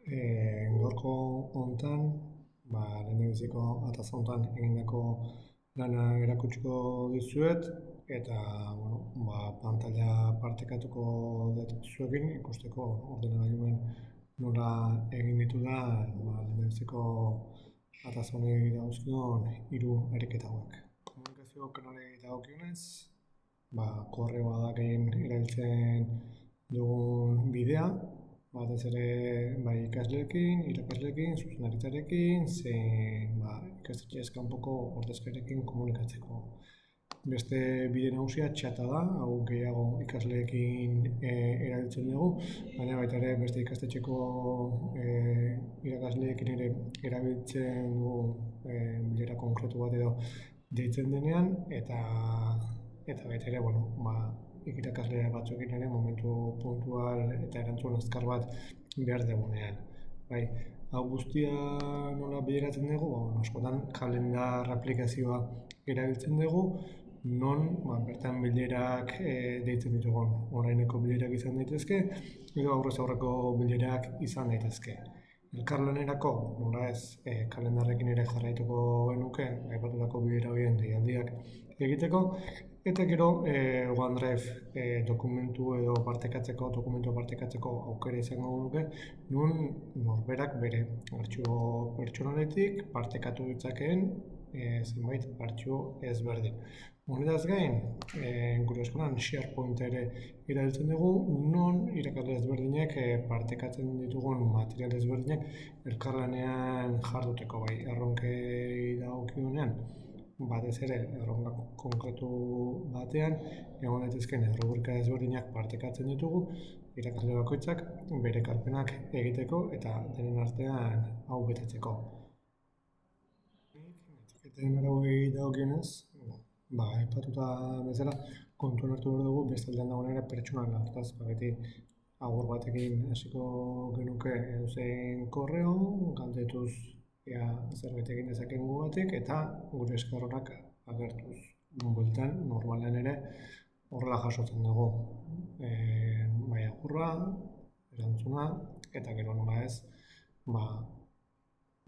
Gaurko hontan, lehendabiziko ataz hontan egindako lana erakutsiko dizuet eta pantalla partekatuko dut zuekin ikusteko ordenagailuen nola egin ditudan lehendabiziko ataz honi dagozkion hiru ariketa hauek. Komunikazio kanalei dagokionez, korreoa da gehien erabiltzen dugun bidea, batez ere ikasleekin, irakasleekin, zuzendaritzarekin, ikastetxeez kanpoko ordezkariekin komunikatzeko. Beste bide nagusia txata da, hau gehiago ikasleekin erabiltzen dugu, baina baita ere beste ikastetxeko irakasleekin ere erabiltzen dugu bilera konkretu bat edo deitzen denean, eta baita ere, irakasle batzuekin ere momentu puntual eta erantzun azkar bat behar dugunean. Hau guztia nola bideratzen dugu? Askotan kalendar aplikazioa erabiltzen dugu, non bertan bilerak deitzen ditugun. Onlineko bilerak izan daitezke, edo aurrez aurreko bilerak izan daitezke. Elkarlanerako, nola ez, kalendarrekin ere jarraituko genuke, aipatutako bilera horien deialdiak egiteko, eta gero OneDrive dokumentu partekatzeko aukera izango genuke, nun norberak bere artxibo pertsonaletik partekatu ditzakeen zenbait artxibo ezberdin. Honetaz gain, gure eskolan SharePoint ere erabiltzen dugu, non irakasle ezberdinek partekatzen ditugun material ezberdinak elkarlanean jarduteko, erronkei dagokionean. Batez ere, erronka konkretu batean, egon daitezkeen errubrika ezberdinak partekatzen ditugu, irakasle bakoitzak bere ekarpenak egiteko eta denen artean hau betetzeko. Etiketen arauei dagokionez, aipatuta bezala, kontuan hartu behar dugu bestaldean dagoen ere pertsonala. Hortaz, beti agur batekin hasiko genuke edozein korreo, galdetuz zerbait egin dezakeen gugatik, eta gure eskerrak agertuz. Bueltan, normalean ere, horrela jasotzen dugu. Agurra, erantzuna, eta gero nola ez,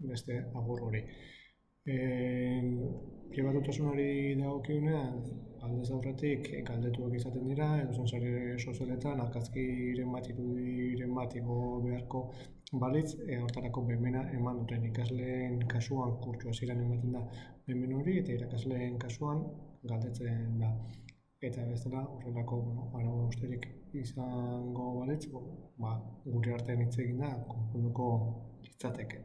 beste agur hori. Pribatutasunari dagokionean, aldez aurretik galdetuak izaten dira, edozein sare sozialetan argazkiren bat, irudiren bat igo beharko balitz, hortarako baimena eman duten ikasleen kasuan kurtso hasieran ematen da baimen hori, eta irakasleen kasuan galdetzen da. Eta bestela, horrelako arau hausterik izango balitz, gure artean hitz egin da, konponduko litzateke.